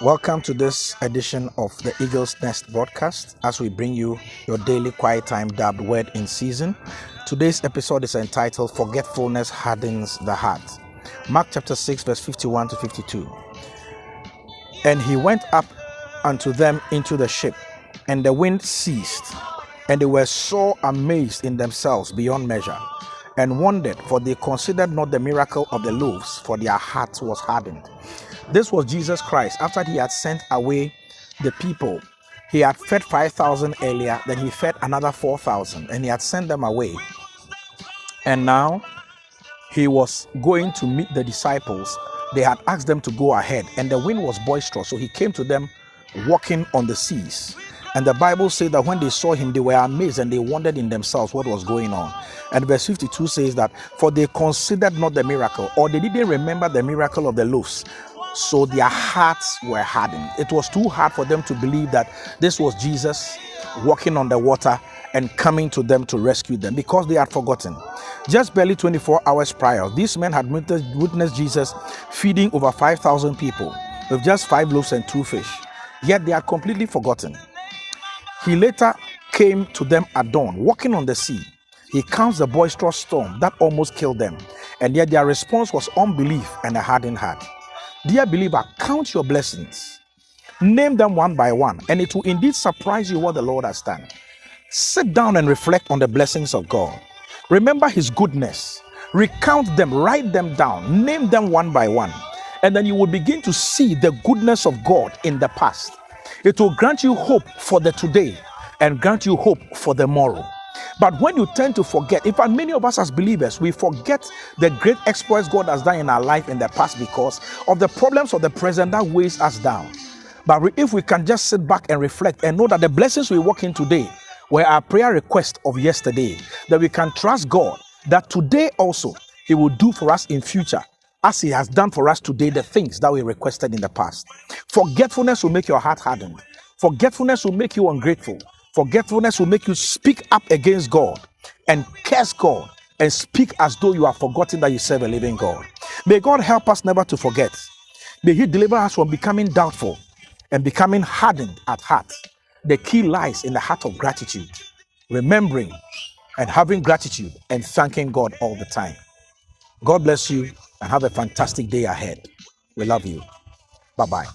Welcome to this edition of the Eagle's Nest broadcast as we bring you your daily quiet time dubbed Word in Season. Today's episode is entitled Forgetfulness Hardens the Heart. Mark chapter 6 verse 51 to 52. And he went up unto them into the ship, and the wind ceased, and they were so amazed in themselves beyond measure, and wondered, for they considered not the miracle of the loaves, for their heart was hardened. This was Jesus Christ after he had sent away the people. He had fed 5,000 earlier, then he fed another 4,000, and he had sent them away. And now he was going to meet the disciples. They had asked them to go ahead, and the wind was boisterous, so he came to them walking on the seas. And the Bible says that when they saw him, they were amazed and they wondered in themselves what was going on. And verse 52 says that, for they considered not the miracle, or they didn't remember the miracle of the loaves, so their hearts were hardened. It was too hard for them to believe that this was Jesus walking on the water and coming to them to rescue them, because they had forgotten. Just barely 24 hours prior, these men had witnessed Jesus feeding over 5,000 people with just 5 loaves and 2 fish. Yet they had completely forgotten. He later came to them at dawn, walking on the sea. He calms the boisterous storm that almost killed them, and yet their response was unbelief and a hardened heart. Dear believer, count your blessings. Name them one by one, and it will indeed surprise you what the Lord has done. Sit down and reflect on the blessings of God. Remember his goodness. Recount them, write them down, name them one by one, and then you will begin to see the goodness of God in the past. It will grant you hope for the today and grant you hope for the tomorrow. But when you tend to forget, in fact, many of us as believers, we forget the great exploits God has done in our life in the past because of the problems of the present that weighs us down. But if we can just sit back and reflect and know that the blessings we walk in today were our prayer request of yesterday, that we can trust God that today also he will do for us in future as he has done for us today the things that we requested in the past. Forgetfulness will make your heart hardened. Forgetfulness will make you ungrateful. Forgetfulness will make you speak up against God and curse God and speak as though you have forgotten that you serve a living God. May God help us never to forget. May he deliver us from becoming doubtful and becoming hardened at heart. The key lies in the heart of gratitude, remembering and having gratitude and thanking God all the time. God bless you and have a fantastic day ahead. We love you. Bye-bye.